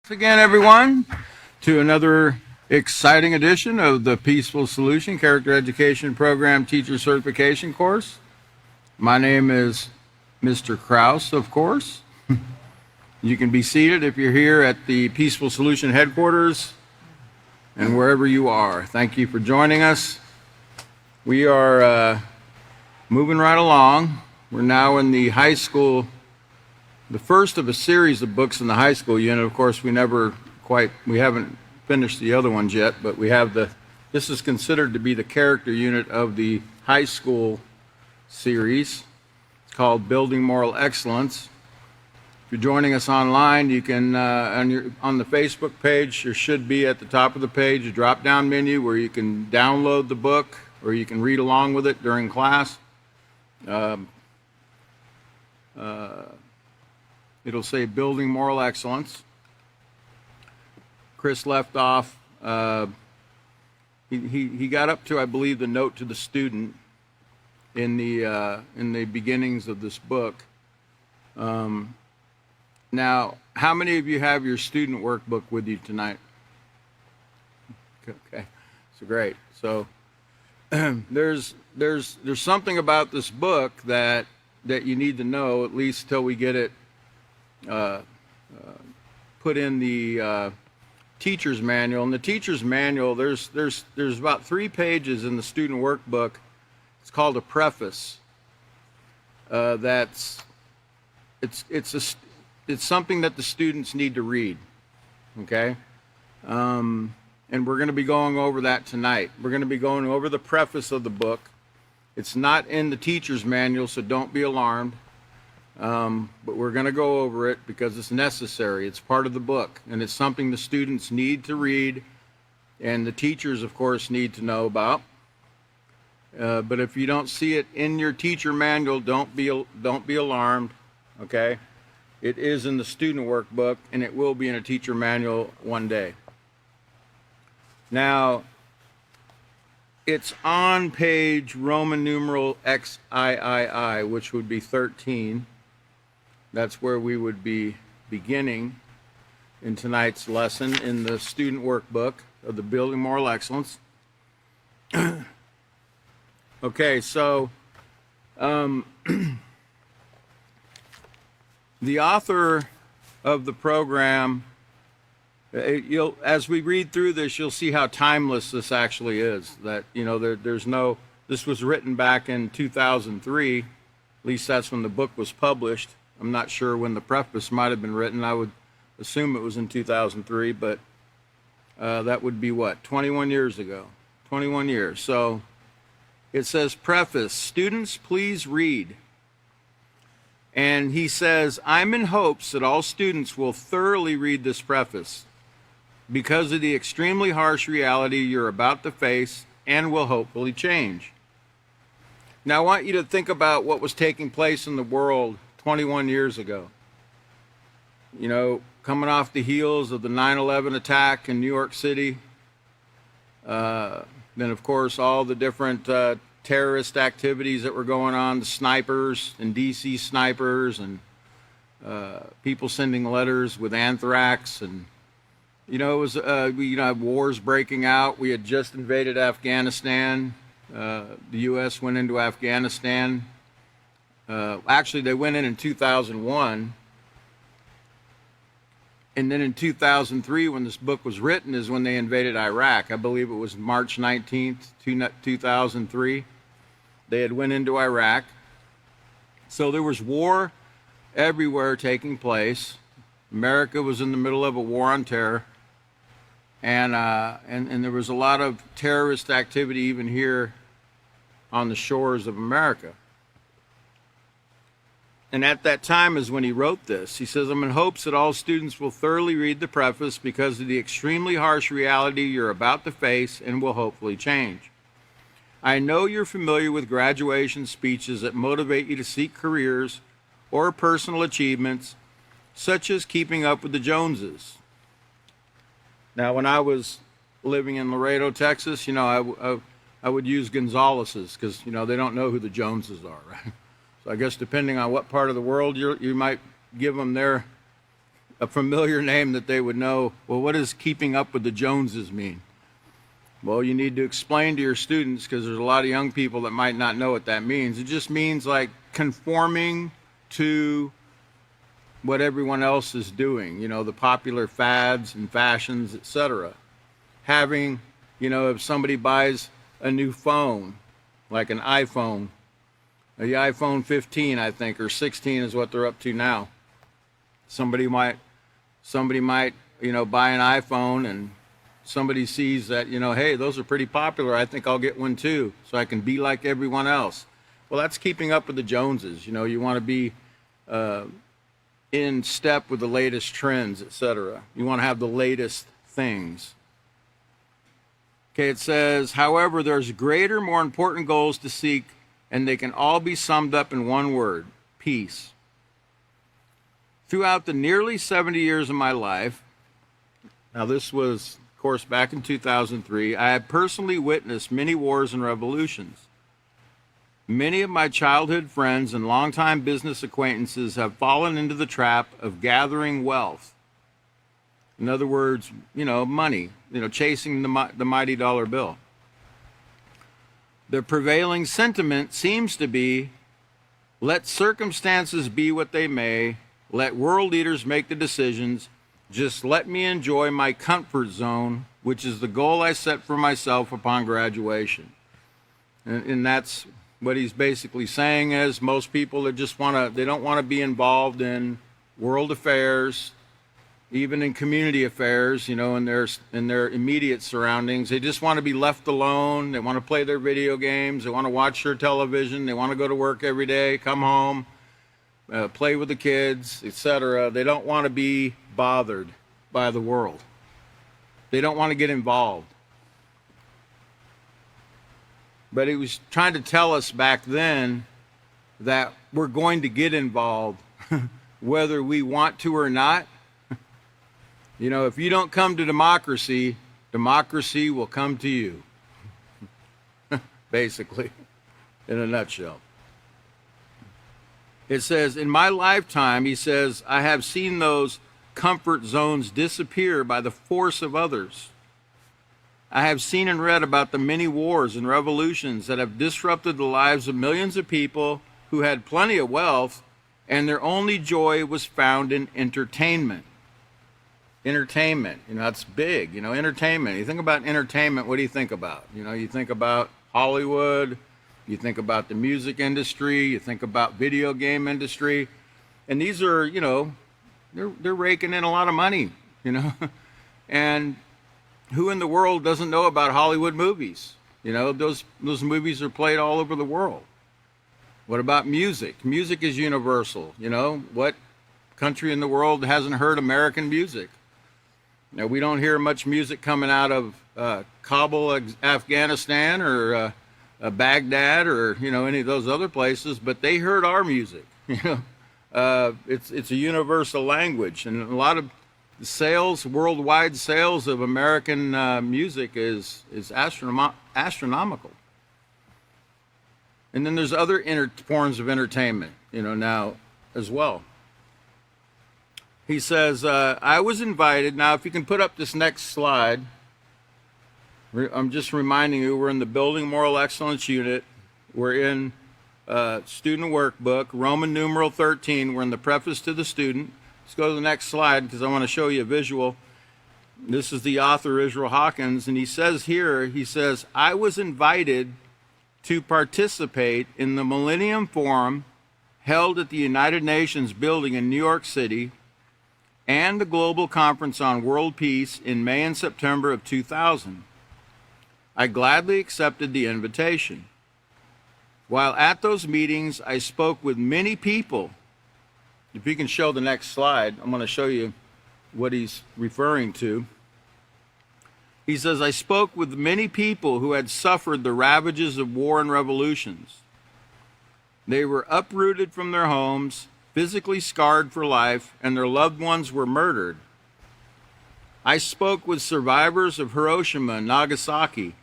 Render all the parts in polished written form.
Again, everyone, to another exciting edition of the Peaceful Solution Character Education Program Teacher Certification course. My name is Mr. Kraus, of course. You can be seated if you're here at the Peaceful Solution headquarters and wherever you are. Thank you for joining us. We are moving right along. We're now in the high school, the first of a series of books in the high school unit. Of course, we haven't finished the other ones yet, but this is considered to be the character unit of the high school series. It's called Building Moral Excellence. If you're joining us online, you can, on the Facebook page, there should be at the top of the page a drop-down menu where you can download the book or you can read along with it during class. It'll say Building Moral Excellence. Chris left off. He got up to, I believe, the note to the student in the beginnings of this book. Now, how many of you have your student workbook with you tonight? Okay, so great. So there's something about this book that you need to know, at least till we get it put in the teacher's manual. In the teacher's manual, there's about 3 pages in the student workbook. It's called a preface. It's something that the students need to read. Okay, and we're going to be going over that tonight. We're going to be going over the preface of the book. It's not in the teacher's manual, so don't be alarmed. But we're going to go over it because it's necessary. It's part of the book, and it's something the students need to read, and the teachers, of course, need to know about. But if you don't see it in your teacher manual, don't be alarmed. Okay, it is in the student workbook, and it will be in a teacher manual one day. Now, it's on page Roman numeral XIII, which would be 13. That's where we would be beginning in tonight's lesson in the student workbook of the Building Moral Excellence. Okay, so the author of the program, as we read through this, you'll see how timeless this actually is. That, this was written back in 2003. At least that's when the book was published. I'm not sure when the preface might have been written. I would assume it was in 2003, but that would be what, 21 years ago? 21 years. So it says, preface, students, please read. And he says, I'm in hopes that all students will thoroughly read this preface because of the extremely harsh reality you're about to face and will hopefully change. Now, I want you to think about what was taking place in the world 21 years ago. Coming off the heels of the 9/11 attack in New York City. Then, of course, all the different terrorist activities that were going on, the snipers and DC snipers, and people sending letters with anthrax, and it was we had wars breaking out. We had just invaded Afghanistan. The U.S. went into Afghanistan. Actually, they went in 2001. And then in 2003, when this book was written, is when they invaded Iraq. I believe it was March 19th, 2003. They had went into Iraq. So there was war everywhere taking place. America was in the middle of a war on terror. And there was a lot of terrorist activity even here on the shores of America. And at that time is when he wrote this. He says, I'm in hopes that all students will thoroughly read the preface because of the extremely harsh reality you're about to face and will hopefully change. I know you're familiar with graduation speeches that motivate you to seek careers or personal achievements, such as keeping up with the Joneses. Now, when I was living in Laredo, Texas, I would use Gonzalez's because, they don't know who the Joneses are, right? So I guess depending on what part of the world you might give them their a familiar name that they would know. Well, what does keeping up with the Joneses mean? Well, you need to explain to your students, because there's a lot of young people that might not know what that means. It just means like conforming to what everyone else is doing, the popular fads and fashions, etc. Having, if somebody buys a new phone, like an iPhone, the iPhone 15, I think, or 16 is what they're up to now. Somebody might, buy an iPhone, and somebody sees that, hey, those are pretty popular. I think I'll get one too, so I can be like everyone else. Well, that's keeping up with the Joneses. You want to be in step with the latest trends, etc. You want to have the latest things. Okay, it says, however, there's greater, more important goals to seek, and they can all be summed up in one word: peace. Throughout the nearly 70 years of my life, now this was, of course, back in 2003, I have personally witnessed many wars and revolutions. Many of my childhood friends and longtime business acquaintances have fallen into the trap of gathering wealth. In other words, money, chasing the mighty dollar bill. The prevailing sentiment seems to be, let circumstances be what they may, let world leaders make the decisions, just let me enjoy my comfort zone, which is the goal I set for myself upon graduation. And that's what he's basically saying, is most people that they don't want to be involved in world affairs, even in community affairs, in their immediate surroundings. They just want to be left alone. They want to play their video games. They want to watch their television. They want to go to work every day, come home, play with the kids, etc. They don't want to be bothered by the world. They don't want to get involved. But he was trying to tell us back then that we're going to get involved whether we want to or not. If you don't come to democracy, democracy will come to you. Basically, in a nutshell. It says, in my lifetime, he says, I have seen those comfort zones disappear by the force of others. I have seen and read about the many wars and revolutions that have disrupted the lives of millions of people who had plenty of wealth, and their only joy was found in entertainment. Entertainment, that's big, entertainment. You think about entertainment, what do you think about? You think about Hollywood, you think about the music industry, you think about video game industry, and these are, they're raking in a lot of money, and who in the world doesn't know about Hollywood movies? Those movies are played all over the world. What about music? Music is universal. What country in the world hasn't heard American music? We don't hear much music coming out of Kabul, Afghanistan, or Baghdad, or any of those other places, but they heard our music. It's a universal language, and a lot of worldwide sales of American music is astronomical. And then there's other forms of entertainment, now as well. He says, I was invited. Now, if you can put up this next slide, I'm just reminding you, we're in the Building Moral Excellence Unit. We're in student workbook, Roman numeral 13. We're in the preface to the student. Let's go to the next slide, because I want to show you a visual. This is the author, Israel Hawkins, and he says here, I was invited to participate in the Millennium Forum held at the United Nations building in New York City and the Global Conference on World Peace in May and September of 2000. I gladly accepted the invitation. While at those meetings, I spoke with many people. If you can show the next slide, I'm going to show you what he's referring to. He says, I spoke with many people who had suffered the ravages of war and revolutions. They were uprooted from their homes, physically scarred for life, and their loved ones were murdered. I spoke with survivors of Hiroshima and Nagasaki,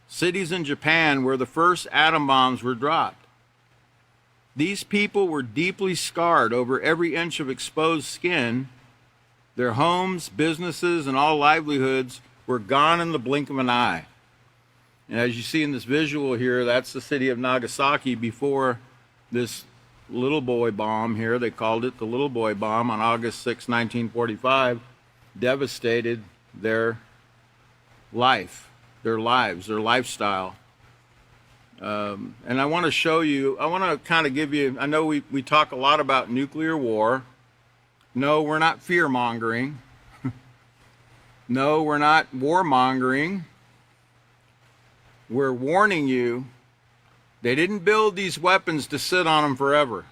cities in Japan where the first atom bombs were dropped. These people were deeply scarred over every inch of exposed skin, Their homes, businesses, and all livelihoods were gone in the blink of an eye. And as you see in this visual here, that's the city of Nagasaki before this little boy bomb here. They called it the little boy bomb on August 6, 1945, devastated their life, their lives, their lifestyle. And I want to show you, I want to kind of give you, I know we talk a lot about nuclear war. No, we're not fear-mongering. No, we're not warmongering. We're warning you, they didn't build these weapons to sit on them forever.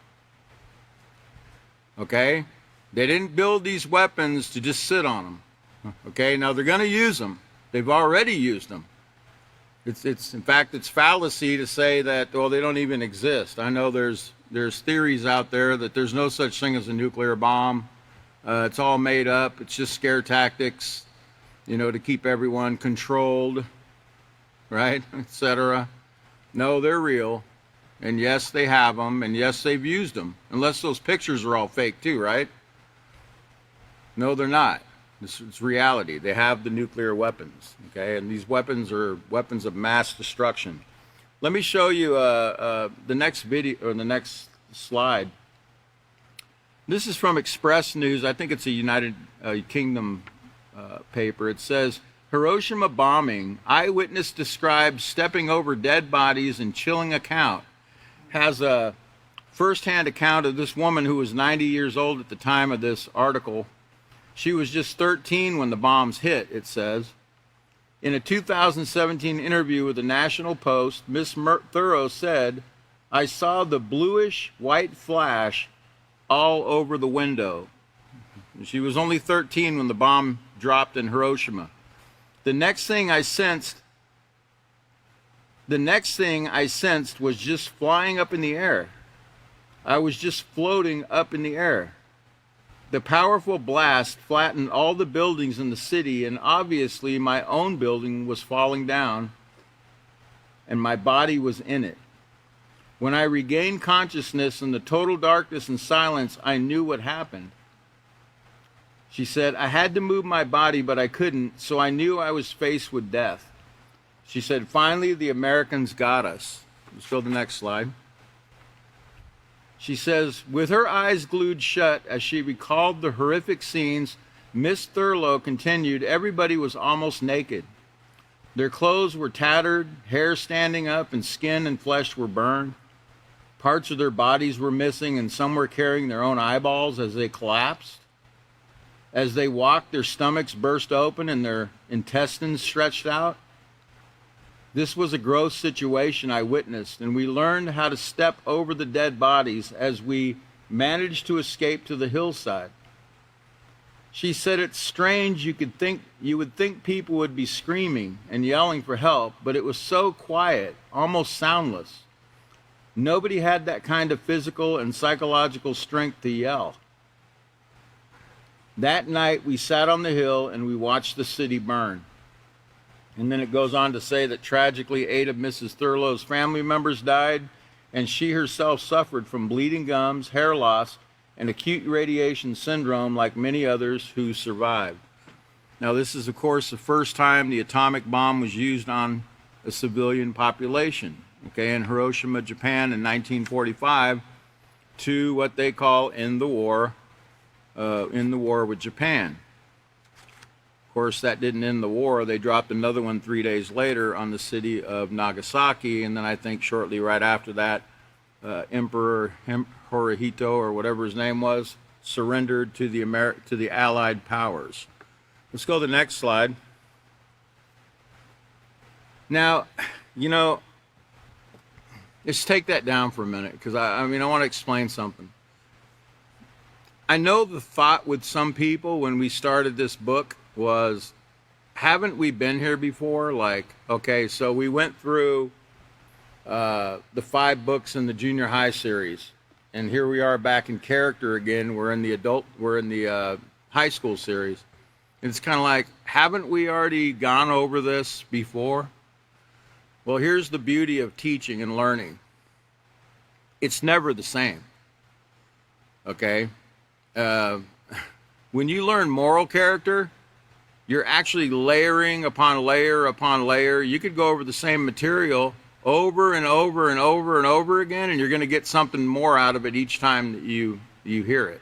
Okay? They didn't build these weapons to just sit on them. Okay? Now they're going to use them. They've already used them. In fact, it's fallacy to say that, well, they don't even exist. I know there's theories out there that there's no such thing as a nuclear bomb. It's all made up. It's just scare tactics, to keep everyone controlled, right, etc. No, they're real. And yes, they have them. And yes, they've used them. Unless those pictures are all fake too, right? No, they're not. It's reality. They have the nuclear weapons, okay? And these weapons are weapons of mass destruction. Let me show you the next video, or the next slide. This is from Express News. I think it's a United Kingdom paper. It says, Hiroshima bombing. Eyewitness describes stepping over dead bodies in chilling account. Has a first-hand account of this woman who was 90 years old at the time of this article. She was just 13 when the bombs hit, it says. In a 2017 interview with the National Post, Miss Thurrow said, I saw the bluish white flash all over the window. She was only 13 when the bomb dropped in Hiroshima. The next thing I sensed was just flying up in the air. I was just floating up in the air. The powerful blast flattened all the buildings in the city, and obviously my own building was falling down, and my body was in it. When I regained consciousness in the total darkness and silence, I knew what happened. She said, I had to move my body, but I couldn't, so I knew I was faced with death. She said, finally, the Americans got us. Let's go to the next slide. She says, with her eyes glued shut as she recalled the horrific scenes, Miss Thurlow continued, everybody was almost naked. Their clothes were tattered, hair standing up, and skin and flesh were burned. Parts of their bodies were missing, and some were carrying their own eyeballs as they collapsed. As they walked, their stomachs burst open and their intestines stretched out. This was a gross situation I witnessed, and we learned how to step over the dead bodies as we managed to escape to the hillside. She said it's strange you would think people would be screaming and yelling for help, but it was so quiet, almost soundless. Nobody had that kind of physical and psychological strength to yell. That night we sat on the hill and we watched the city burn. And then it goes on to say that tragically 8 of Mrs. Thurlow's family members died, and she herself suffered from bleeding gums, hair loss, and acute radiation syndrome like many others who survived. Now this is of course the first time the atomic bomb was used on a civilian population, okay, in Hiroshima, Japan in 1945 to what they call end the war with Japan. Of course, that didn't end the war. They dropped another one 3 days later on the city of Nagasaki, and then I think shortly right after that, Emperor Hirohito, or whatever his name was, surrendered to the Allied powers. Let's go to the next slide. Now, let's take that down for a minute, because I want to explain something. I know the thought with some people when we started this book was, haven't we been here before? Like, okay, so we went through the 5 books in the junior high series, and here we are back in character again. We're in the high school series. And it's kind of like, haven't we already gone over this before? Well, here's the beauty of teaching and learning. It's never the same. Okay? when you learn moral character, you're actually layering upon layer upon layer. You could go over the same material over and over and over and over again, and you're going to get something more out of it each time that you hear it.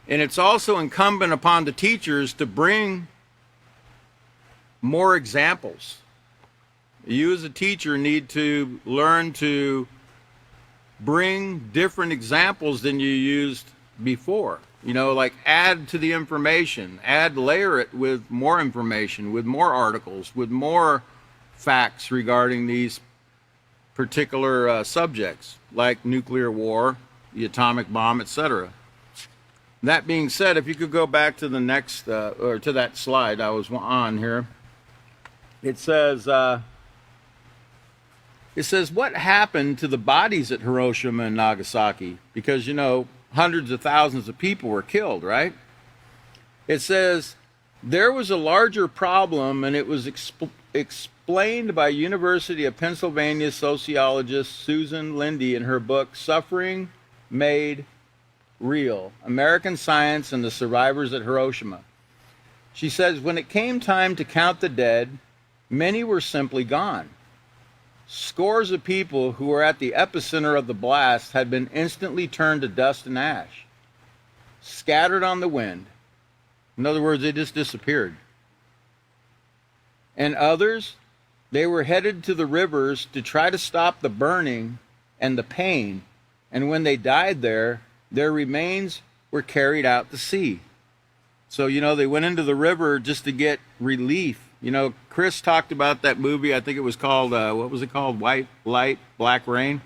And it's also incumbent upon the teachers to bring more examples. You as a teacher need to learn to bring different examples than you used before. You know, like add to the information, layer it with more information, with more articles, with more facts regarding these particular subjects, like nuclear war, the atomic bomb, etc. That being said, if you could go back to the next, or to that slide I was on here, it says, what happened to the bodies at Hiroshima and Nagasaki? Because, you know, hundreds of thousands of people were killed, right? It says, there was a larger problem, and it was explained by University of Pennsylvania sociologist Susan Lindy in her book, Suffering Made Real, American Science and the Survivors at Hiroshima. She says, when it came time to count the dead, many were simply gone. Scores of people who were at the epicenter of the blast had been instantly turned to dust and ash, scattered on the wind. In other words, they just disappeared. And others, they were headed to the rivers to try to stop the burning and the pain. And when they died there, their remains were carried out to sea. So, you know, they went into the river just to get relief. You know, Chris talked about that movie, I think it was called, what was it called? White Light, Black Rain.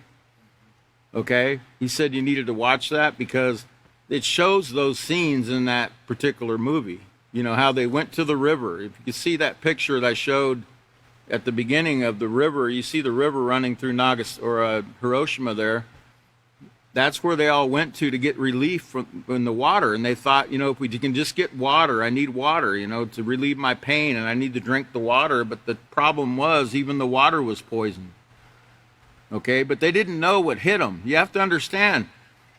Okay? He said you needed to watch that because it shows those scenes in that particular movie. You know, how they went to the river. If you can see that picture that I showed at the beginning of the river, you see the river running through Hiroshima there. That's where they all went to get relief from the water. And they thought, you know, if we can just get water, I need water, you know, to relieve my pain, and I need to drink the water. But the problem was, even the water was poisoned. Okay, but they didn't know what hit them. You have to understand,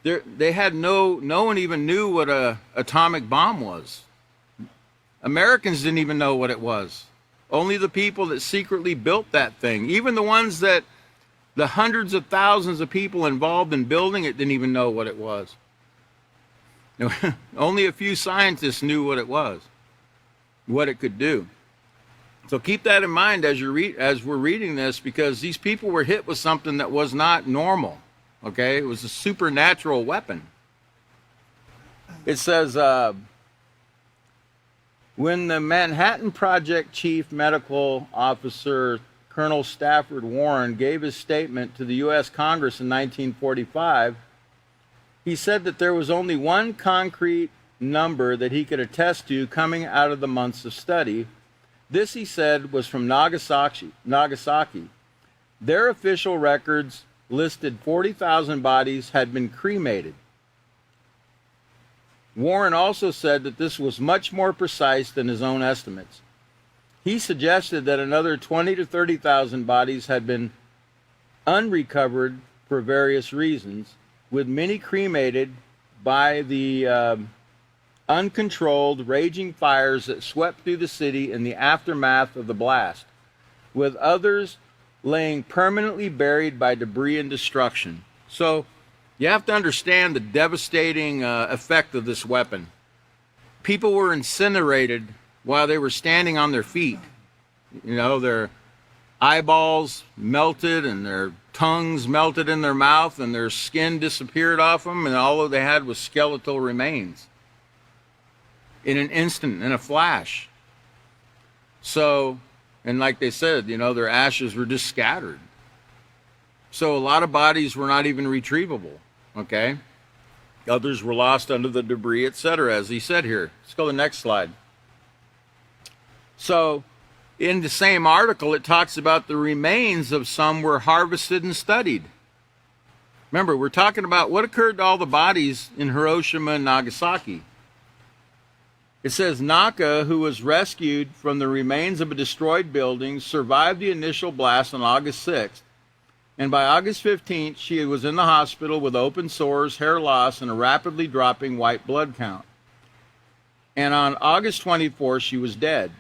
they had no one even knew what a atomic bomb was. Americans didn't even know what it was. Only the people that secretly built that thing, even the ones that the hundreds of thousands of people involved in building it didn't even know what it was. Only a few scientists knew what it was, what it could do. So keep that in mind as we're reading this, because these people were hit with something that was not normal. Okay, it was a supernatural weapon. It says, when the Manhattan Project Chief Medical Officer Colonel Stafford Warren gave his statement to the U.S. Congress in 1945, he said that there was only one concrete number that he could attest to coming out of the months of study. This, he said, was from Nagasaki. Their official records listed 40,000 bodies had been cremated. Warren also said that this was much more precise than his own estimates. He suggested that another 20,000 to 30,000 bodies had been unrecovered for various reasons, with many cremated by the uncontrolled, raging fires that swept through the city in the aftermath of the blast, with others laying permanently buried by debris and destruction. So you have to understand the devastating effect of this weapon. People were incinerated while they were standing on their feet. You know, their eyeballs melted and their tongues melted in their mouth and their skin disappeared off them, and all they had was skeletal remains in an instant, in a flash. So, and like they said, you know, their ashes were just scattered. So a lot of bodies were not even retrievable, okay? Others were lost under the debris, etc., as he said here. Let's go to the next slide. So, in the same article, it talks about the remains of some were harvested and studied. Remember, we're talking about what occurred to all the bodies in Hiroshima and Nagasaki. It says Naka, who was rescued from the remains of a destroyed building, survived the initial blast on August 6th. And by August 15th, she was in the hospital with open sores, hair loss, and a rapidly dropping white blood count. and on August 24th, she was dead.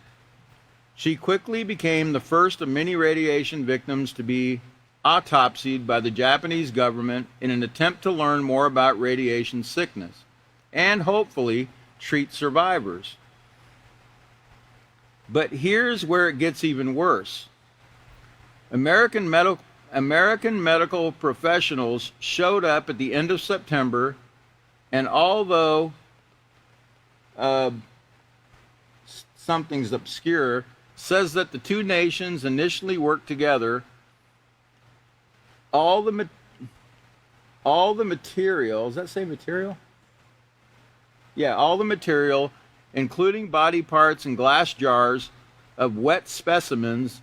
She quickly became the first of many radiation victims to be autopsied by the Japanese government in an attempt to learn more about radiation sickness and hopefully treat survivors. But here's where it gets even worse. American medical professionals showed up at the end of September, and although something's obscure, says that the two nations initially worked together, all the material, does that say material? Yeah, all the material, including body parts and glass jars of wet specimens,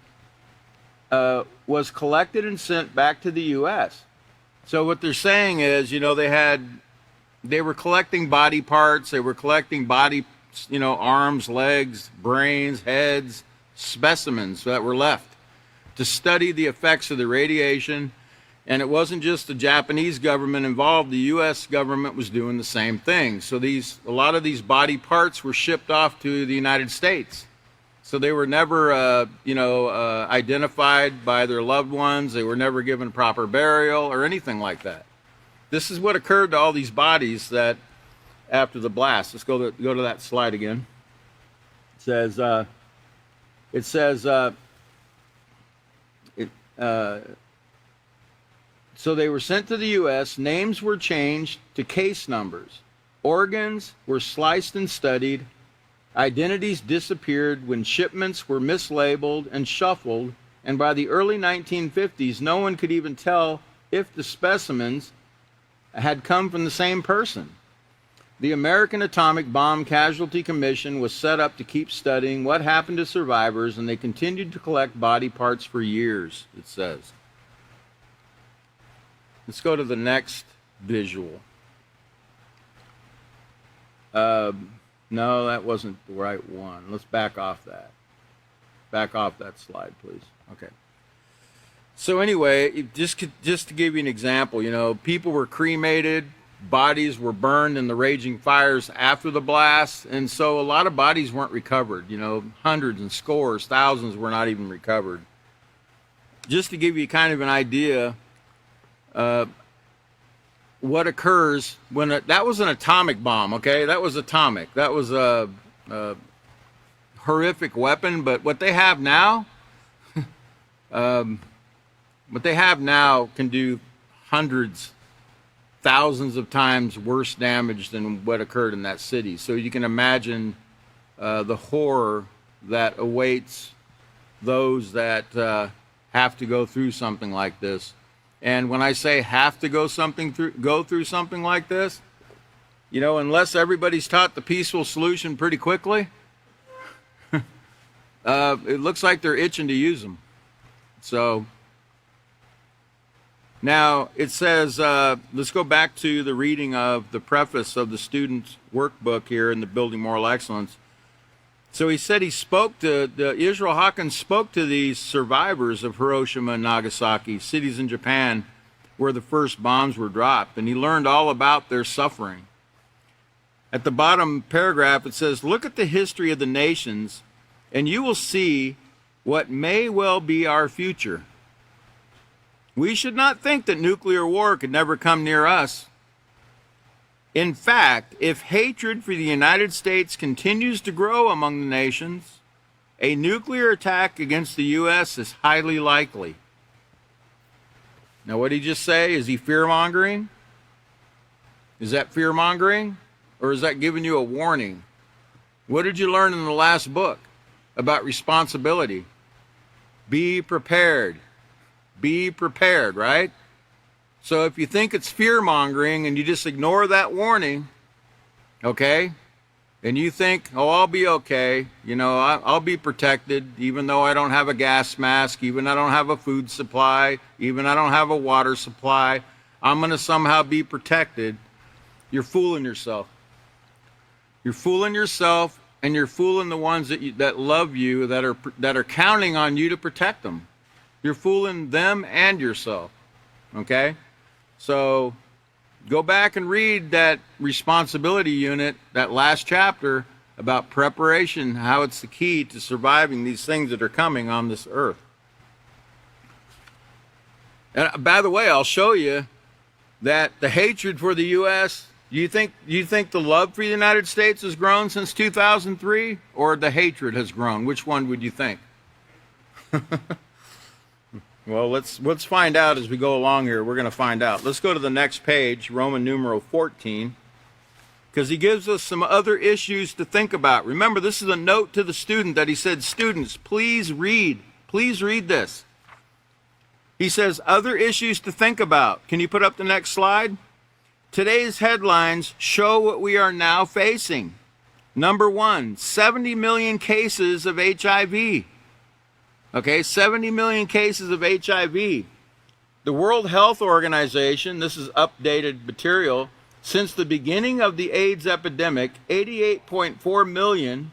was collected and sent back to the U.S. So what they're saying is, they were collecting body parts, they were collecting arms, legs, brains, heads, specimens that were left to study the effects of the radiation. And it wasn't just the Japanese government involved, the U.S. government was doing the same thing. So a lot of these body parts were shipped off to the United States. So they were never, identified by their loved ones. They were never given proper burial or anything like that. This is what occurred to all these bodies that after the blast. Let's go to that slide again. So they were sent to the U.S., names were changed to case numbers, organs were sliced and studied, identities disappeared when shipments were mislabeled and shuffled, and by the early 1950s, no one could even tell if the specimens had come from the same person. The American Atomic Bomb Casualty Commission was set up to keep studying what happened to survivors, and they continued to collect body parts for years, it says. Let's go to the next visual. No, that wasn't the right one. Let's back off that. Back off that slide, please. Okay. So anyway, just to give you an example, people were cremated, bodies were burned in the raging fires after the blast, and so a lot of bodies weren't recovered. Hundreds and scores, thousands were not even recovered. Just to give you kind of an idea, what occurs when that was an atomic bomb, okay? That was atomic. That was a horrific weapon, but what they have now, can do hundreds, thousands of times worse damage than what occurred in that city. So you can imagine the horror that awaits those that have to go through something like this. And when I say have to go through something like this, unless everybody's taught the peaceful solution pretty quickly, it looks like they're itching to use them. So now it says, let's go back to the reading of the preface of the student's workbook here in the Building Moral Excellence. So he said Israel Hawkins spoke to these survivors of Hiroshima and Nagasaki, cities in Japan where the first bombs were dropped, and he learned all about their suffering. At the bottom paragraph, it says, look at the history of the nations, and you will see what may well be our future. We should not think that nuclear war could never come near us. In fact, if hatred for the United States continues to grow among the nations, a nuclear attack against the U.S. is highly likely. Now, what did he just say? Is he fear-mongering? Is that fear-mongering? Or is that giving you a warning? What did you learn in the last book about responsibility? Be prepared. Be prepared, right? So if you think it's fear-mongering and you just ignore that warning, okay, and you think, oh, I'll be okay, I'll be protected, even though I don't have a gas mask, even I don't have a food supply, even I don't have a water supply, I'm going to somehow be protected, you're fooling yourself. You're fooling yourself, and you're fooling the ones that love you, that are counting on you to protect them. You're fooling them and yourself, okay? So go back and read that responsibility unit, that last chapter about preparation, how it's the key to surviving these things that are coming on this earth. And by the way, I'll show you that the hatred for the U.S., you think the love for the United States has grown since 2003, or the hatred has grown? Which one would you think? Well, let's find out as we go along here. We're going to find out. Let's go to the next page, Roman numeral 14, because he gives us some other issues to think about. Remember, this is a note to the student that he said, students, please read. Please read this. He says, other issues to think about. Can you put up the next slide? Today's headlines show what we are now facing. Number one, 70 million cases of HIV. Okay, 70 million cases of HIV. The World Health Organization, this is updated material, since the beginning of the AIDS epidemic, 88.4 million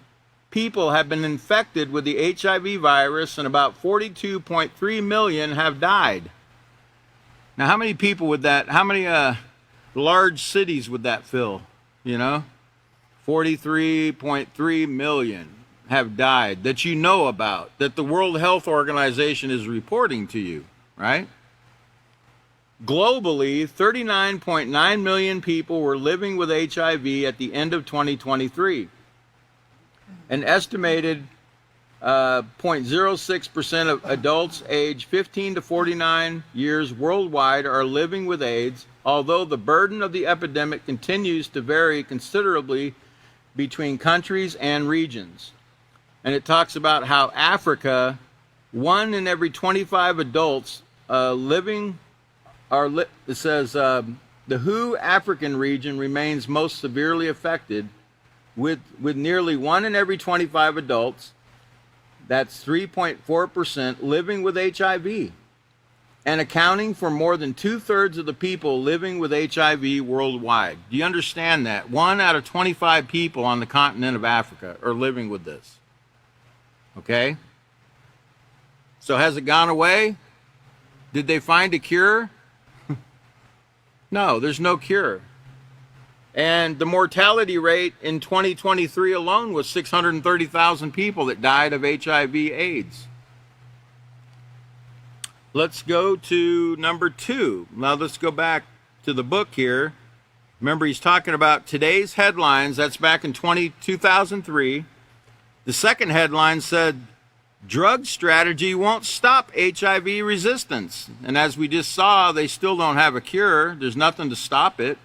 people have been infected with the HIV virus and about 42.3 million have died. Now, how many people would that, how many large cities would that fill? You know, 43.3 million have died that you know about, that the World Health Organization is reporting to you, right? Globally, 39.9 million people were living with HIV at the end of 2023. An estimated 0.06% of adults aged 15 to 49 years worldwide are living with AIDS, although the burden of the epidemic continues to vary considerably between countries and regions. And it talks about how Africa, 1 in every 25 adults it says the WHO African region remains most severely affected with nearly 1 in every 25 adults, that's 3.4%, living with HIV, and accounting for more than 2/3 of the people living with HIV worldwide. Do you understand that? 1 out of 25 people on the continent of Africa are living with this. Okay? So has it gone away? Did they find a cure? No, there's no cure. And the mortality rate in 2023 alone was 630,000 people that died of HIV/AIDS. Let's go to number 2. Now let's go back to the book here. Remember, he's talking about today's headlines. That's back in 2003. The second headline said, drug strategy won't stop HIV resistance. And as we just saw, they still don't have a cure. There's nothing to stop it.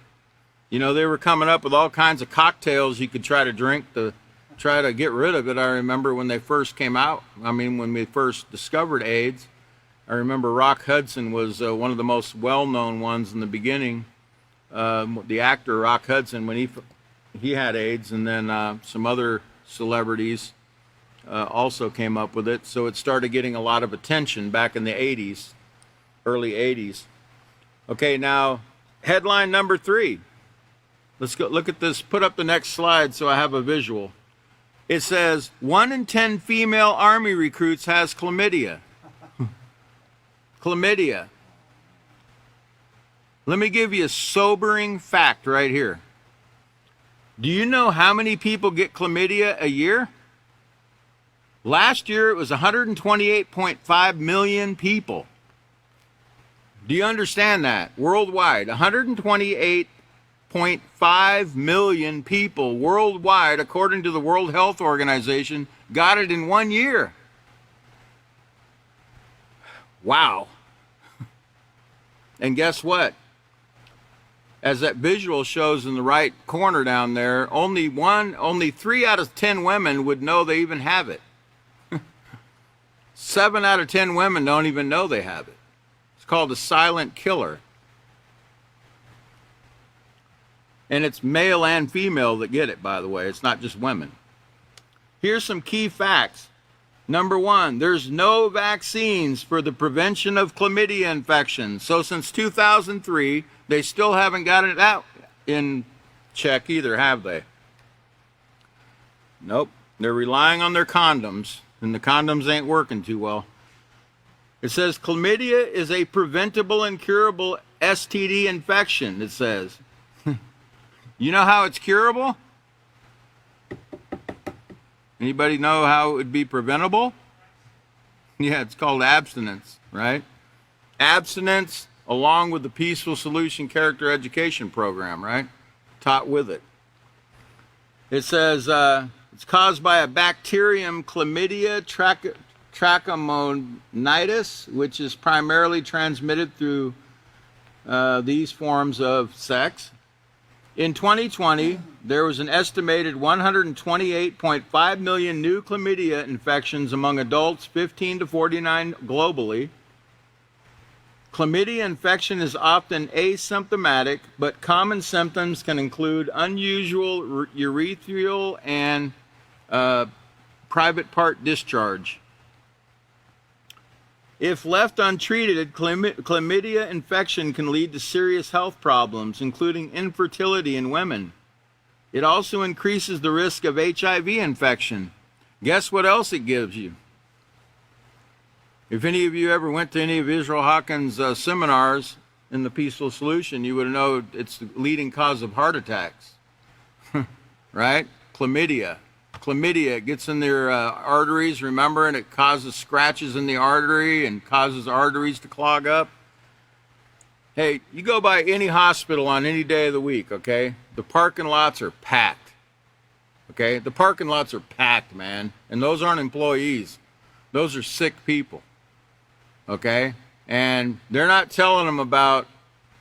You know, they were coming up with all kinds of cocktails you could try to drink to try to get rid of it. I remember when they first came out, when we first discovered AIDS, I remember Rock Hudson was one of the most well-known ones in the beginning. The actor Rock Hudson, when he had AIDS, and then some other celebrities also came up with it. So it started getting a lot of attention back in the 80s, early 80s. Okay, now headline number 3. Let's go look at this. Put up the next slide so I have a visual. It says 1 in 10 female Army recruits has chlamydia. Chlamydia. Let me give you a sobering fact right here. Do you know how many people get chlamydia a year? Last year it was 128.5 million people. Do you understand that? Worldwide, 128.5 million people worldwide, according to the World Health Organization, got it in 1 year. Wow. And guess what? As that visual shows in the right corner down there, only 3 out of 10 women would know they even have it. 7 out of 10 women don't even know they have it. It's called a silent killer. And it's male and female that get it, by the way. It's not just women. Here's some key facts. Number 1, there's no vaccines for the prevention of chlamydia infection. So since 2003, they still haven't got it out in check either, have they? Nope. They're relying on their condoms, and the condoms ain't working too well. It says chlamydia is a preventable and curable STD infection, it says. You know how it's curable? Anybody know how it would be preventable? Yeah, it's called abstinence, right? Abstinence along with the Peaceful Solution Character Education Program, right? Taught with it. It says it's caused by a bacterium, Chlamydia trachomatis, which is primarily transmitted through these forms of sex. In 2020, there was an estimated 128.5 million new chlamydia infections among adults 15 to 49 globally. Chlamydia infection is often asymptomatic, but common symptoms can include unusual urethral and private part discharge. If left untreated, chlamydia infection can lead to serious health problems, including infertility in women. It also increases the risk of HIV infection. Guess what else it gives you? If any of you ever went to any of Israel Hawkins' seminars in the Peaceful Solution, you would know it's the leading cause of heart attacks, right? Chlamydia. Chlamydia gets in their arteries, remember, and it causes scratches in the artery and causes arteries to clog up. Hey, you go by any hospital on any day of the week, okay? The parking lots are packed, okay? The parking lots are packed, man. And those aren't employees. Those are sick people, okay? And they're not telling them about,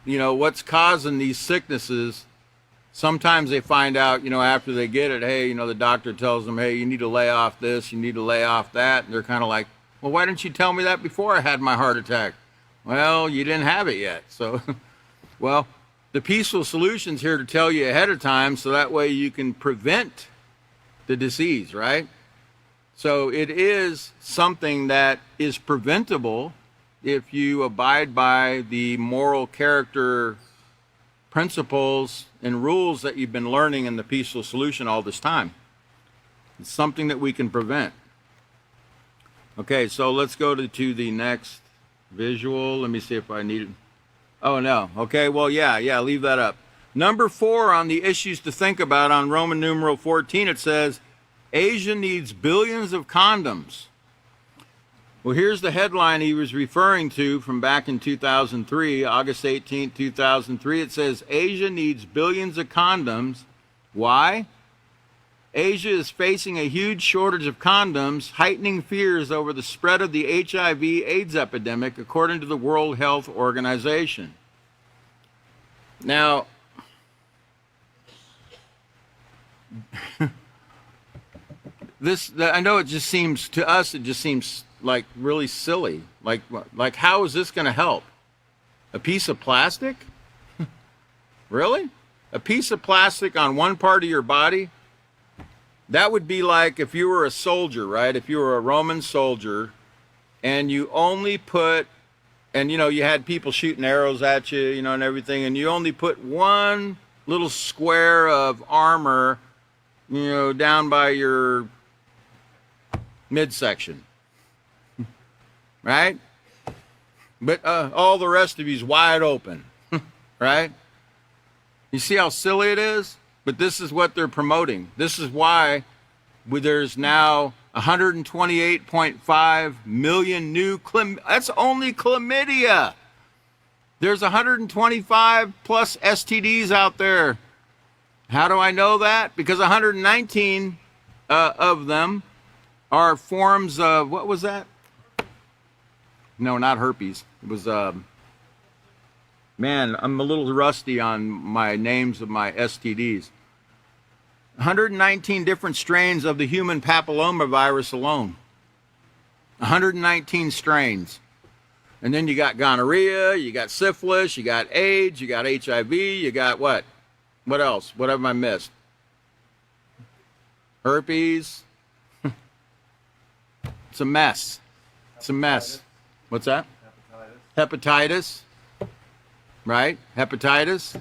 what's causing these sicknesses. Sometimes they find out, after they get it, hey, the doctor tells them, hey, you need to lay off this, you need to lay off that. And they're kind of like, well, why didn't you tell me that before I had my heart attack? Well, you didn't have it yet. So, well, the Peaceful Solution's here to tell you ahead of time so that way you can prevent the disease, right? So it is something that is preventable if you abide by the moral character principles and rules that you've been learning in the Peaceful Solution all this time. It's something that we can prevent. Okay, so let's go to the next visual. Let me see if I need it. Oh, no. Okay, well, yeah, leave that up. Number 4 on the issues to think about on Roman numeral 14, it says, Asia needs billions of condoms. Well, here's the headline he was referring to from back in 2003, August 18, 2003. It says, Asia needs billions of condoms. Why? Asia is facing a huge shortage of condoms, heightening fears over the spread of the HIV/AIDS epidemic, according to the World Health Organization. Now, I know it just seems, to us, it just seems like really silly. Like how is this going to help? A piece of plastic? Really? A piece of plastic on one part of your body? That would be like if you were a soldier, right? If you were a Roman soldier and you only put, and you had people shooting arrows at you, and everything, and you only put one little square of armor, down by your midsection. Right? But all the rest of you's wide open, right? You see how silly it is? But this is what they're promoting. This is why there's now 128.5 million new that's only chlamydia. There's 125 plus STDs out there. How do I know that? Because 119 of them are forms of, what was that? No, not herpes. It was, man, I'm a little rusty on my names of my STDs. 119 different strains of the human papillomavirus alone. 119 strains. And then you got gonorrhea, you got syphilis, you got AIDS, you got HIV, you got what? What else? What have I missed? Herpes. It's a mess. It's a mess. What's that? Hepatitis. Right? Hepatitis.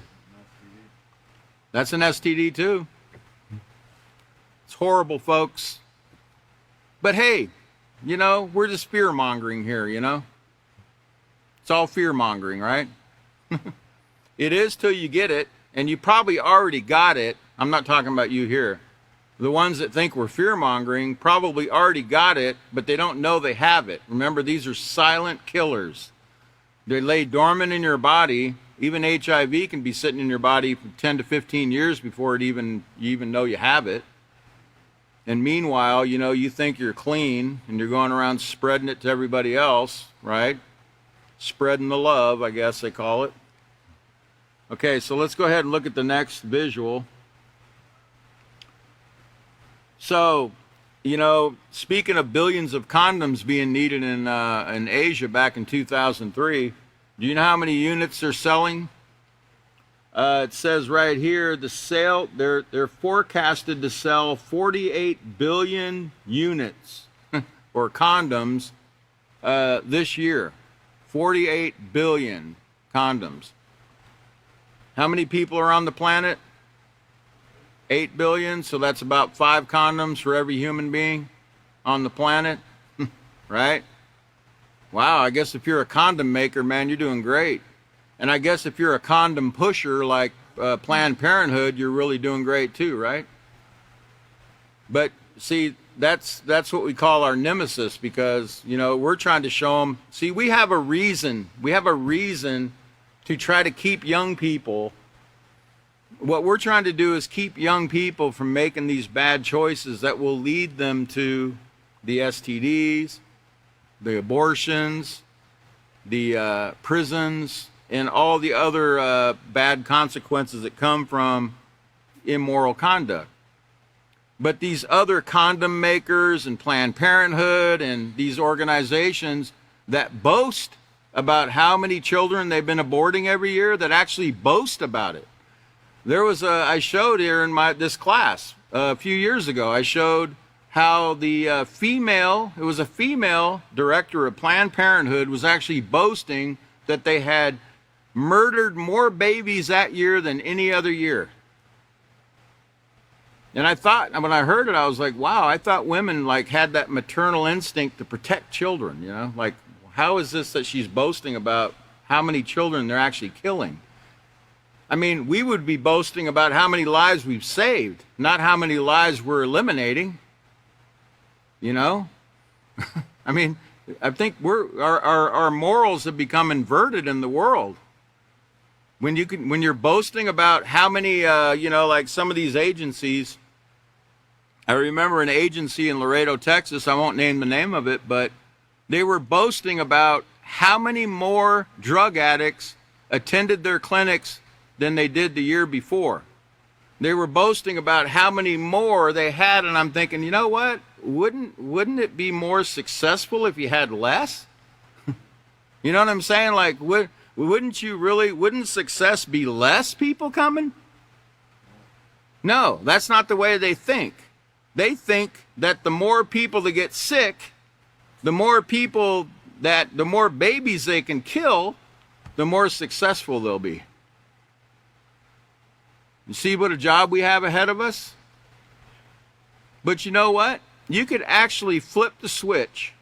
That's an STD too. It's horrible, folks. But hey, we're just fear-mongering here, It's all fear-mongering, right? It is till you get it, and you probably already got it. I'm not talking about you here. The ones that think we're fear-mongering probably already got it, but they don't know they have it. Remember, these are silent killers. They lay dormant in your body. Even HIV can be sitting in your body for 10 to 15 years before you even know you have it. And meanwhile, you think you're clean and you're going around spreading it to everybody else, right? Spreading the love, I guess they call it. Okay, so let's go ahead and look at the next visual. So, speaking of billions of condoms being needed in Asia back in 2003, do you know how many units they're selling? It says right here, they're forecasted to sell 48 billion units or condoms this year. 48 billion condoms. How many people are on the planet? 8 billion, so that's about 5 condoms for every human being on the planet, right? Wow, I guess if you're a condom maker, man, you're doing great. And I guess if you're a condom pusher like Planned Parenthood, you're really doing great too, right? But see, that's what we call our nemesis, because, we're trying to show them, see, we have a reason to try to keep young people. What we're trying to do is keep young people from making these bad choices that will lead them to the STDs, the abortions, the prisons, and all the other bad consequences that come from immoral conduct. But these other condom makers and Planned Parenthood and these organizations that boast about how many children they've been aborting every year, that actually boast about it. I showed here in this class a few years ago, I showed how the female director of Planned Parenthood was actually boasting that they had murdered more babies that year than any other year. And I thought, when I heard it, I was like, wow, I thought women had that maternal instinct to protect children, how is this that she's boasting about how many children they're actually killing? I mean, we would be boasting about how many lives we've saved, not how many lives we're eliminating. I mean, I think our morals have become inverted in the world. When you're boasting about how many, like some of these agencies. I remember an agency in Laredo, Texas. I won't name the name of it, but they were boasting about how many more drug addicts attended their clinics than they did the year before. They were boasting about how many more they had, and I'm thinking, you know what? Wouldn't it be more successful if you had less? You know what I'm saying? Wouldn't success be less people coming? No, that's not the way they think. They think that the more people that get sick, the more babies they can kill, the more successful they'll be. You see what a job we have ahead of us? But you know what? You could actually flip the switch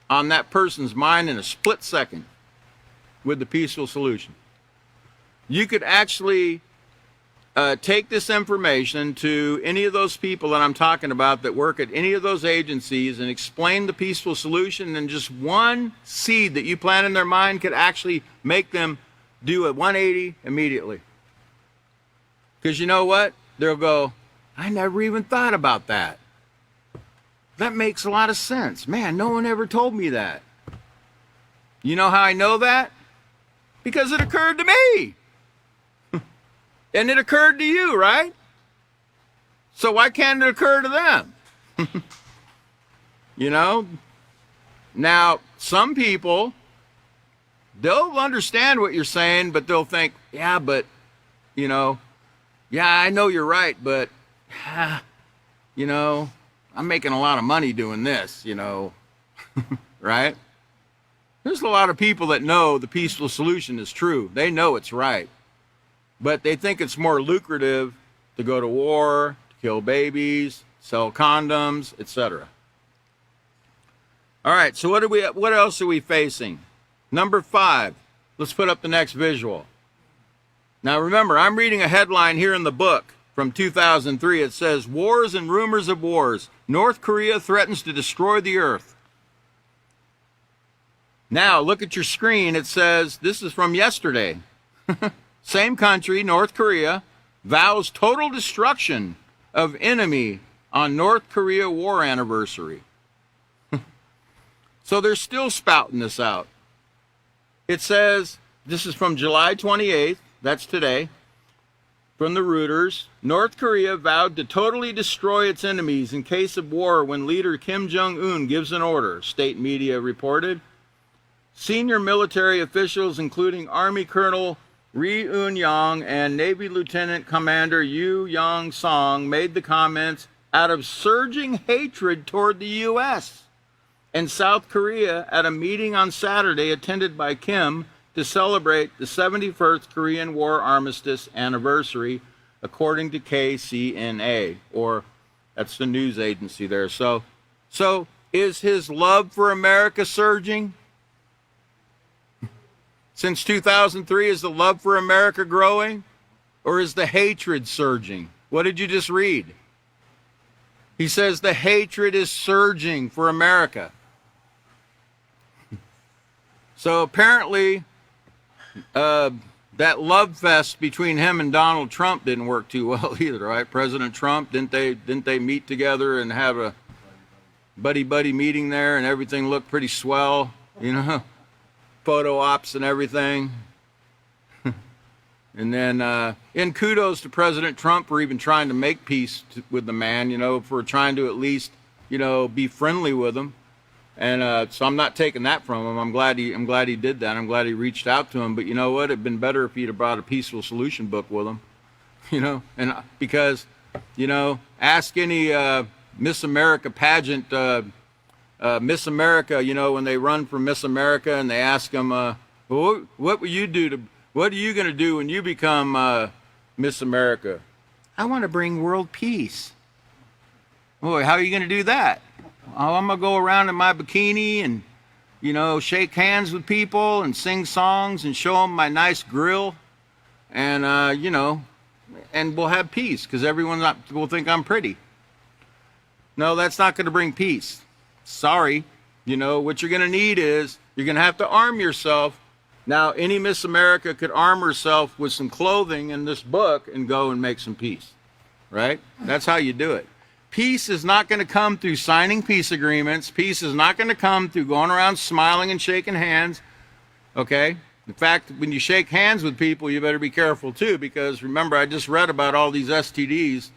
on that person's mind in a split second with the peaceful solution. You could actually take this information to any of those people that I'm talking about that work at any of those agencies and explain the peaceful solution, and just one seed that you plant in their mind could actually make them do a 180 immediately. Because you know what? They'll go, I never even thought about that. That makes a lot of sense. Man, no one ever told me that. You know how I know that? Because it occurred to me. And it occurred to you, right? So why can't it occur to them? Now, some people, they'll understand what you're saying, but they'll think, yeah, but, yeah, I know you're right, but, I'm making a lot of money doing this, right? There's a lot of people that know the peaceful solution is true. They know it's right. But they think it's more lucrative to go to war, to kill babies, sell condoms, etc. All right, so what else are we facing? Number 5. Let's put up the next visual. Now remember, I'm reading a headline here in the book. from 2003. It says, wars and rumors of wars. North Korea threatens to destroy the earth. Now, look at your screen. It says, this is from yesterday. Same country, North Korea, vows total destruction of enemy on North Korea war anniversary. So they're still spouting this out. It says, this is from July 28th, that's today, from the Reuters. North Korea vowed to totally destroy its enemies in case of war when leader Kim Jong-un gives an order, state media reported. Senior military officials, including Army Colonel Ri Eun-yong and Navy Lieutenant Commander Yu Yong-song, made the comments out of surging hatred toward the U.S. and South Korea at a meeting on Saturday attended by Kim to celebrate the 71st Korean War Armistice anniversary, according to KCNA, or that's the news agency there. So is his love for America surging? Since 2003, is the love for America growing? Or is the hatred surging? What did you just read? He says the hatred is surging for America. So apparently, that love fest between him and Donald Trump didn't work too well either, right? President Trump, didn't they meet together and have a buddy meeting there, and everything looked pretty swell, you know, photo ops and everything. And then, and kudos to President Trump for even trying to make peace with the man, you know, for trying to at least, you know, be friendly with him. And so I'm not taking that from him. I'm glad he did that. I'm glad he reached out to him. But you know what? It'd been better if he'd have brought a peaceful solution book with him, you know. And because, you know, ask any Miss America pageant, Miss America, you know, when they run for Miss America and they ask them, well, what will you do to? What are you going to do when you become Miss America? I want to bring world peace. Boy, how are you going to do that? Oh, I'm going to go around in my bikini and, you know, shake hands with people and sing songs and show them my nice grill. And, you know, and we'll have peace because everyone will think I'm pretty. No, that's not going to bring peace. Sorry. You know, what you're going to need is you're going to have to arm yourself. Now, any Miss America could arm herself with some clothing in this book and go and make some peace, right? That's how you do it. Peace is not going to come through signing peace agreements. Peace is not going to come through going around smiling and shaking hands, okay? In fact, when you shake hands with people, you better be careful too, because remember, I just read about all these STDs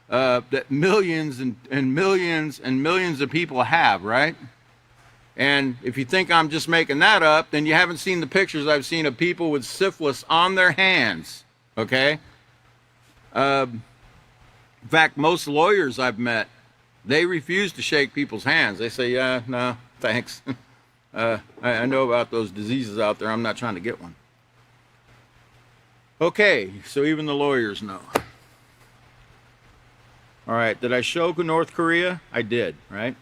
that millions and millions and millions of people have, right? And if you think I'm just making that up, then you haven't seen the pictures I've seen of people with syphilis on their hands, okay? In fact, most lawyers I've met, they refuse to shake people's hands. They say, yeah, no, thanks. I know about those diseases out there. I'm not trying to get one. Okay, so even the lawyers know. All right, did I show North Korea? I did, right?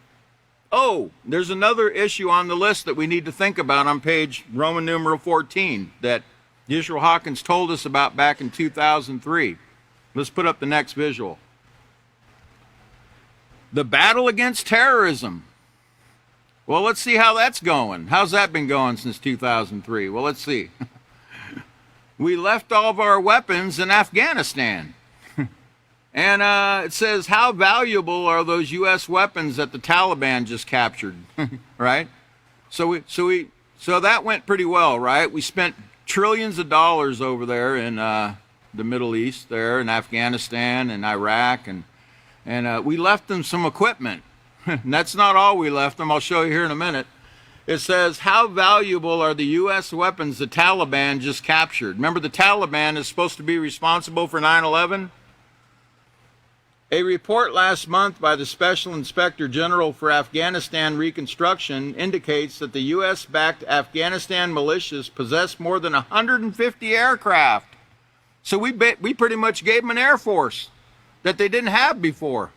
Oh, there's another issue on the list that we need to think about on page Roman numeral 14 that Yisrael Hawkins told us about back in 2003. Let's put up the next visual. The battle against terrorism. Well, let's see how that's going. How's that been going since 2003? Well, let's see. We left all of our weapons in Afghanistan. And it says, how valuable are those U.S. weapons that the Taliban just captured, right? So that went pretty well, right? We spent trillions of dollars over there in the Middle East, there in Afghanistan and Iraq, and we left them some equipment. And that's not all we left them. I'll show you here in a minute. It says, how valuable are the U.S. weapons the Taliban just captured? Remember, the Taliban is supposed to be responsible for 9/11? A report last month by the Special Inspector General for Afghanistan Reconstruction indicates that the U.S.-backed Afghanistan militias possess more than 150 aircraft. So we pretty much gave them an air force that they didn't have before,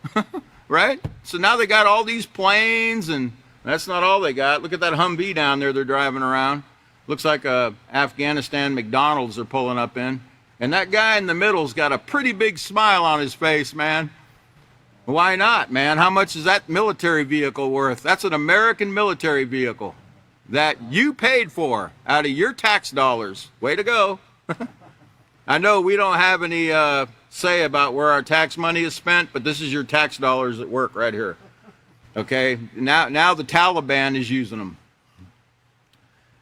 right? So now they got all these planes, and that's not all they got. Look at that Humvee down there they're driving around. Looks like a Afghanistan McDonald's they're pulling up in. And that guy in the middle's got a pretty big smile on his face, man. Why not, man? How much is that military vehicle worth? That's an American military vehicle that you paid for out of your tax dollars. Way to go. I know we don't have any say about where our tax money is spent, but this is your tax dollars at work right here. Okay? Now the Taliban is using them.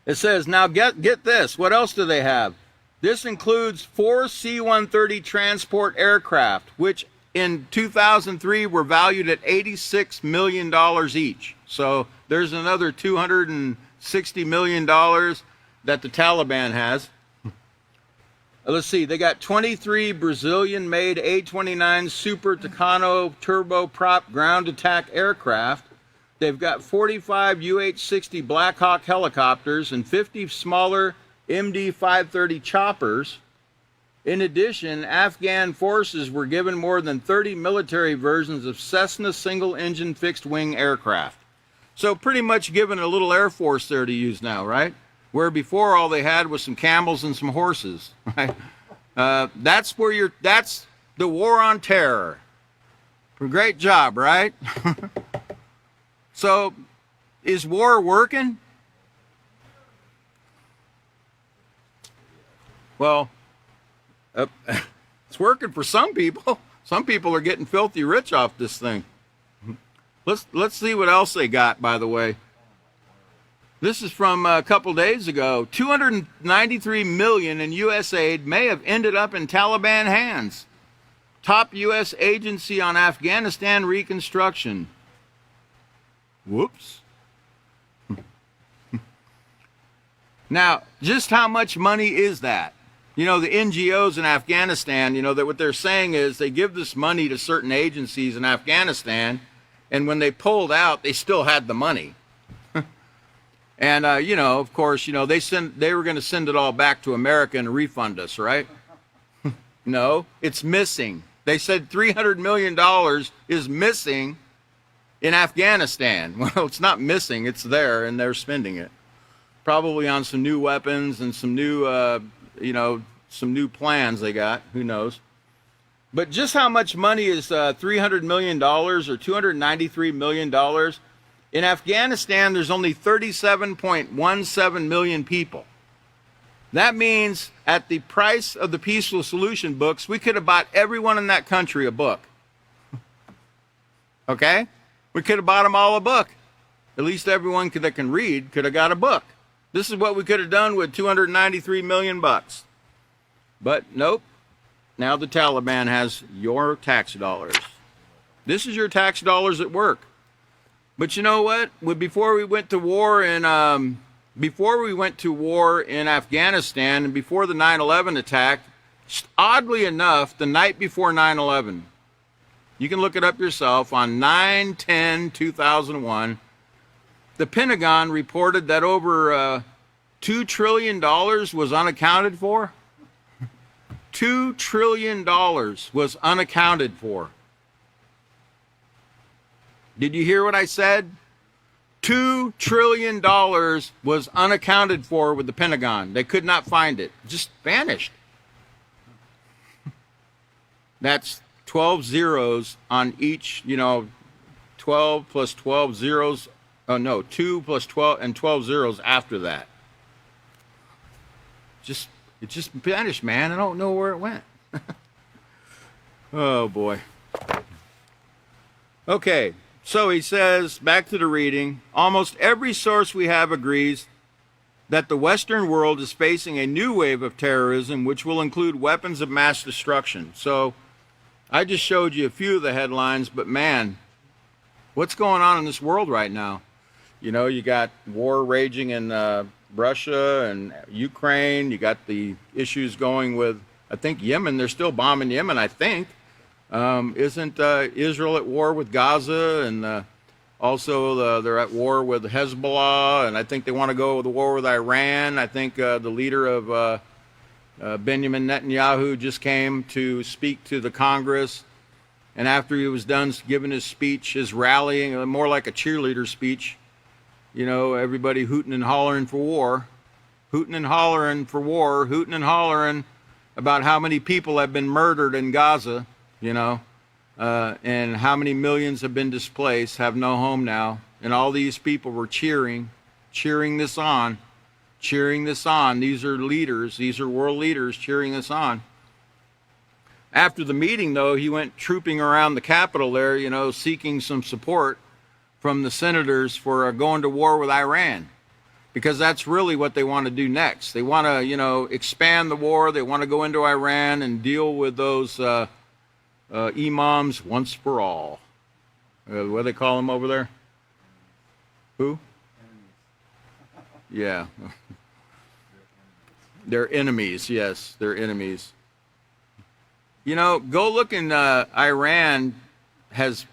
It says, now get this. What else do they have? This includes 4 C-130 transport aircraft, which in 2003 were valued at $86 million each. So there's another $260 million that the Taliban has. Let's see, they got 23 Brazilian-made A-29 Super Tucano turboprop ground attack aircraft. They've got 45 UH-60 Black Hawk helicopters and 50 smaller MD-530 choppers. In addition, Afghan forces were given more than 30 military versions of Cessna single-engine fixed-wing aircraft. So pretty much given a little Air Force there to use now, right? Where before all they had was some camels and some horses, right? That's the war on terror. Great job, right? So, is war working? Well, it's working for some people. Some people are getting filthy rich off this thing. Let's see what else they got, by the way. This is from a couple days ago. $293 million in U.S. aid may have ended up in Taliban hands. Top U.S. agency on Afghanistan reconstruction. Whoops. Now, just how much money is that? You know, the NGOs in Afghanistan, you know, that what they're saying is they give this money to certain agencies in Afghanistan, and when they pulled out, they still had the money. And, you know, of course, you know, they were going to send it all back to America and refund us, right? No, it's missing. They said $300 million is missing in Afghanistan. Well, it's not missing. It's there, and they're spending it. Probably on some new weapons and some new, you know, some new plans they got. Who knows? But just how much money is $300 million or $293 million? In Afghanistan, there's only 37.17 million people. That means at the price of the Peaceful Solution books, we could have bought everyone in that country a book. Okay? We could have bought them all a book. At least everyone that can read could have got a book. This is what we could have done with 293 million bucks. But nope. Now the Taliban has your tax dollars. This is your tax dollars at work. But you know what? Before we went to war in Afghanistan and before the 9/11 attack, oddly enough, the night before 9/11, you can look it up yourself, on 9/10/2001, the Pentagon reported that over $2 trillion was unaccounted for. $2 trillion was unaccounted for. Did you hear what I said? $2 trillion was unaccounted for with the Pentagon. They could not find it. Just vanished. That's 12 zeros on each, you know, 12 plus 12 zeros. Oh, no, 2 plus 12 and 12 zeros after that. It just vanished, man. I don't know where it went. Oh, boy. Okay. So he says, back to the reading, almost every source we have agrees that the Western world is facing a new wave of terrorism, which will include weapons of mass destruction. So I just showed you a few of the headlines, but man, what's going on in this world right now? You know, you got war raging in Russia and Ukraine. You got the issues going with, I think, Yemen. They're still bombing Yemen, I think. Isn't Israel at war with Gaza, and also they're at war with Hezbollah, and I think they want to go to war with Iran. I think the leader of Benjamin Netanyahu just came to speak to the Congress, and after he was done giving his speech, his rallying, more like a cheerleader speech, you know, everybody hooting and hollering for war, hooting and hollering for war, hooting and hollering. about how many people have been murdered in Gaza, you know, and how many millions have been displaced, have no home now. And all these people were cheering this on, cheering this on. These are leaders, these are world leaders cheering this on. After the meeting, though, he went trooping around the Capitol there, you know, seeking some support from the senators for going to war with Iran, because that's really what they want to do next. They want to, you know, expand the war. They want to go into Iran and deal with those imams once for all. What do they call them over there? Who? Yeah. They're enemies, yes, they're enemies. You know, go look in Iran has,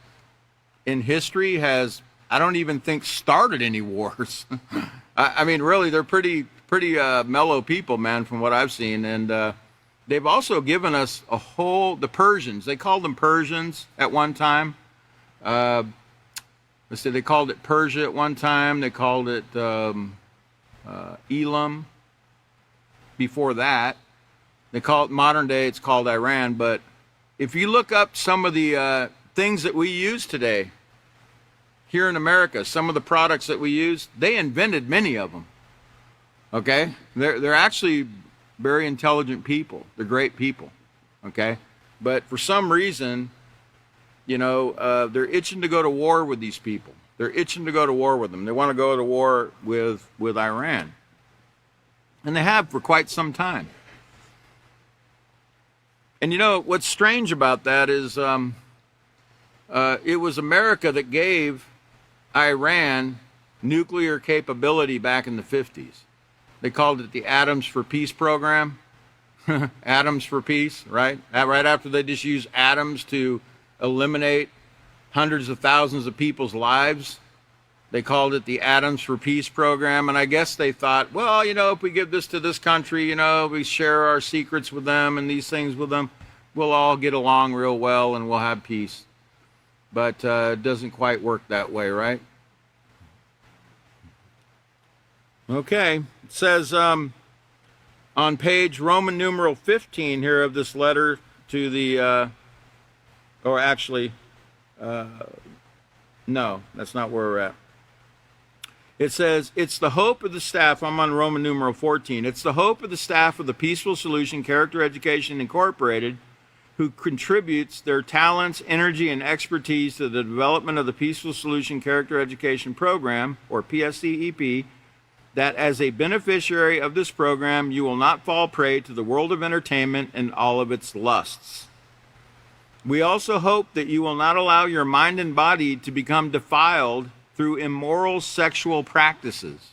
in history, has, I don't even think started any wars. I mean, really, they're pretty mellow people, man, from what I've seen. And they've also given us the Persians, they called them Persians at one time. Let's see, they called it Persia at one time. They called it Elam before that. They call it, modern day, it's called Iran. But if you look up some of the things that we use today here in America, some of the products that we use, they invented many of them. Okay? They're actually very intelligent people. They're great people. Okay? But for some reason, you know, they're itching to go to war with these people. They're itching to go to war with them. They want to go to war with Iran. And they have for quite some time. And you know, what's strange about that is it was America that gave Iran nuclear capability back in the 50s. They called it the Atoms for Peace program. Atoms for Peace, right? Right after they just used atoms to eliminate hundreds of thousands of people's lives, they called it the Atoms for Peace program. And I guess they thought, well, you know, if we give this to this country, you know, we share our secrets with them and these things with them, we'll all get along real well and we'll have peace. But it doesn't quite work that way, right? Okay. It says on page Roman numeral 15 here of this letter to the, or actually, no, that's not where we're at. It says, it's the hope of the staff, I'm on Roman numeral 14, it's the hope of the staff of the Peaceful Solution Character Education Incorporated who contributes their talents, energy, and expertise to the development of the Peaceful Solution Character Education Program, or PSCEP, that as a beneficiary of this program, you will not fall prey to the world of entertainment and all of its lusts. We also hope that you will not allow your mind and body to become defiled through immoral sexual practices.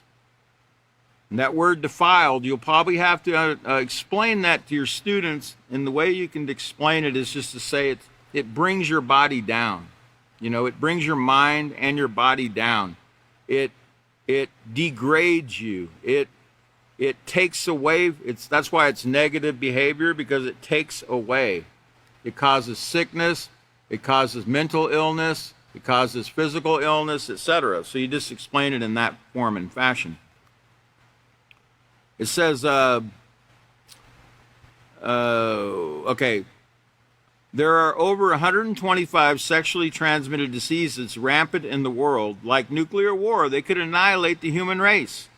And that word defiled, you'll probably have to explain that to your students, and the way you can explain it is just to say it brings your body down. You know, it brings your mind and your body down. It degrades you. It takes away, that's why it's negative behavior, because it takes away. It causes sickness, it causes mental illness, it causes physical illness, etc. So you just explain it in that form and fashion. It says, okay, there are over 125 sexually transmitted diseases rampant in the world. Like nuclear war, they could annihilate the human race.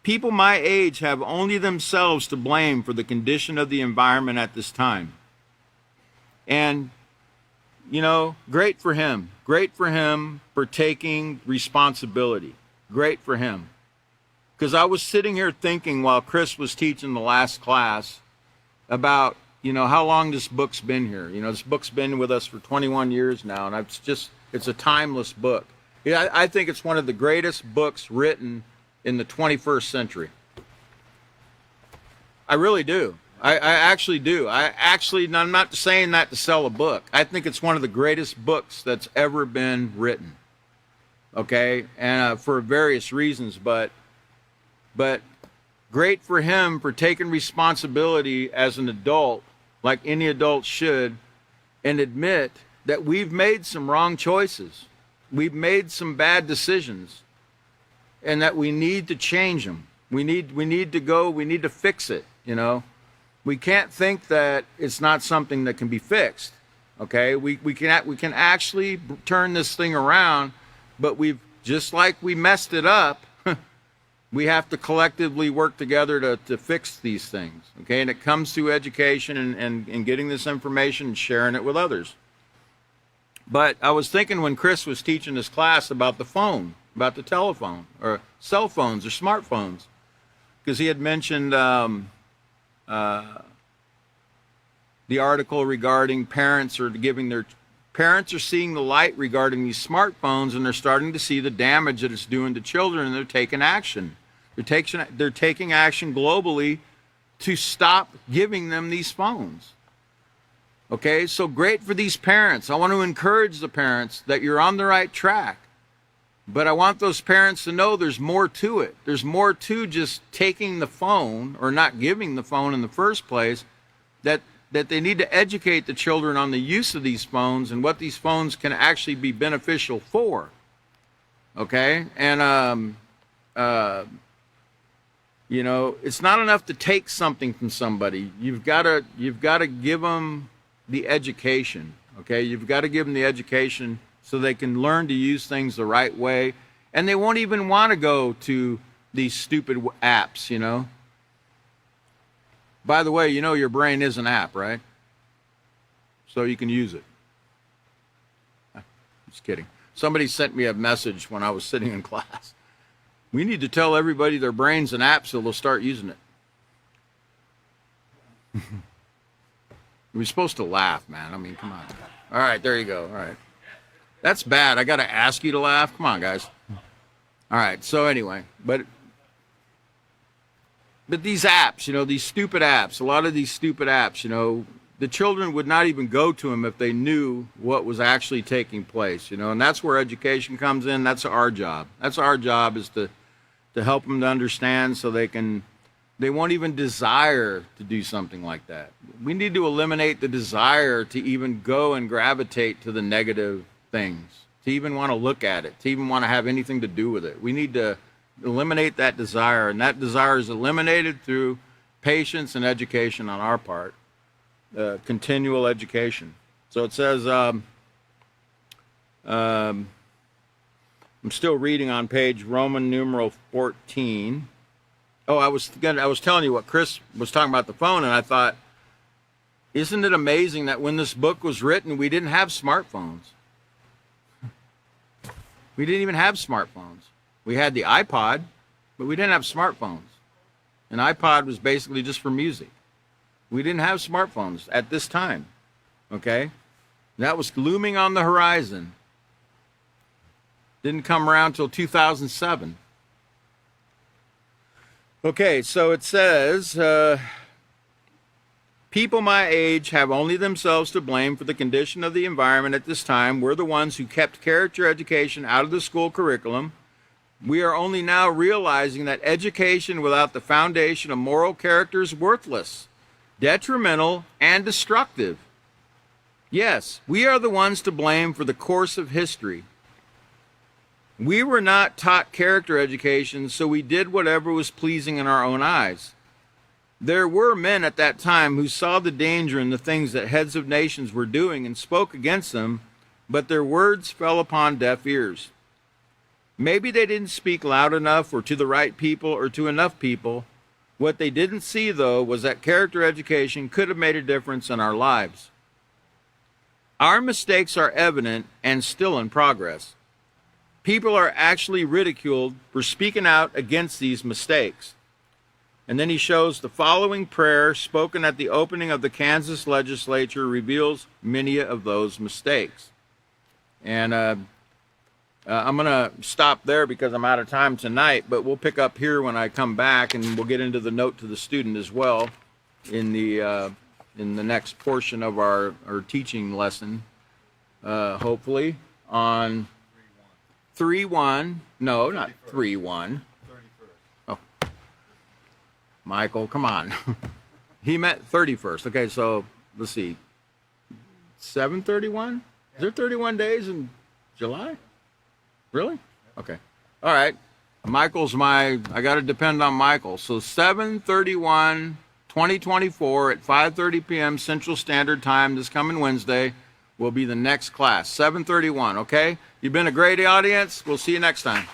People my age have only themselves to blame for the condition of the environment at this time. And, you know, great for him for taking responsibility. Great for him. Because I was sitting here thinking while Chris was teaching the last class about, you know, how long this book's been here. You know, this book's been with us for 21 years now, and it's a timeless book. Yeah, I think it's one of the greatest books written in the 21st century. I really do. I actually do. I'm not saying that to sell a book. I think it's one of the greatest books that's ever been written. Okay? And for various reasons, but great for him for taking responsibility as an adult, like any adult should, and admit that we've made some wrong choices. We've made some bad decisions, and that we need to change them. We need to fix it, you know. We can't think that it's not something that can be fixed. Okay, we can actually turn this thing around, but just like we messed it up, we have to collectively work together to fix these things. Okay, and it comes through education and getting this information and sharing it with others. But I was thinking when Chris was teaching this class about the phone, about the telephone, or cell phones or smartphones, because he had mentioned the article regarding parents are seeing the light regarding these smartphones, and they're starting to see the damage that it's doing to children, and they're taking action. They're taking action globally to stop giving them these phones. Okay, so great for these parents. I want to encourage the parents that you're on the right track. But I want those parents to know there's more to it. There's more to just taking the phone or not giving the phone in the first place, that they need to educate the children on the use of these phones and what these phones can actually be beneficial for. Okay? And, you know, it's not enough to take something from somebody. You've got to give them the education. Okay? You've got to give them the education so they can learn to use things the right way. And they won't even want to go to these stupid apps, you know. By the way, you know your brain is an app, right? So you can use it. Just kidding. Somebody sent me a message when I was sitting in class. We need to tell everybody their brain's an app so they'll start using it. We're supposed to laugh, man. I mean, come on. All right, there you go. All right. That's bad. I got to ask you to laugh. Come on, guys. All right. So anyway, but these apps, you know, these stupid apps, a lot of these stupid apps, you know, the children would not even go to them if they knew what was actually taking place, you know, and that's where education comes in. That's our job. That's our job, is to help them to understand so they won't even desire to do something like that. We need to eliminate the desire to even go and gravitate to the negative things, to even want to look at it, to even want to have anything to do with it. We need to eliminate that desire, and that desire is eliminated through patience and education on our part, continual education. So it says, I'm still reading on page Roman numeral 14. Oh, I was telling you what Chris was talking about the phone, and I thought, isn't it amazing that when this book was written, we didn't have smartphones? We didn't even have smartphones. We had the iPod, but we didn't have smartphones. An iPod was basically just for music. We didn't have smartphones at this time, okay? That was looming on the horizon. Didn't come around till 2007. Okay, so it says, people my age have only themselves to blame for the condition of the environment at this time. We're the ones who kept character education out of the school curriculum. We are only now realizing that education without the foundation of moral character is worthless, detrimental, and destructive. Yes, we are the ones to blame for the course of history. We were not taught character education, so we did whatever was pleasing in our own eyes. There were men at that time who saw the danger in the things that heads of nations were doing and spoke against them, but their words fell upon deaf ears. Maybe they didn't speak loud enough, or to the right people, or to enough people. What they didn't see, though, was that character education could have made a difference in our lives. Our mistakes are evident and still in progress. People are actually ridiculed for speaking out against these mistakes. And then he shows the following prayer spoken at the opening of the Kansas legislature reveals many of those mistakes. And I'm going to stop there because I'm out of time tonight, but we'll pick up here when I come back, and we'll get into the note to the student as well in the next portion of our teaching lesson, hopefully, on 3-1. No, not 3-1. Oh, Michael, come on. He meant 31st. Okay, so let's see. 7/31? Is there 31 days in July? Really? Okay. All right. I got to depend on Michael. So 7/31/2021 2024 at 5:30 p.m. Central Standard Time this coming Wednesday will be the next class, 7:31, okay? You've been a great audience. We'll see you next time.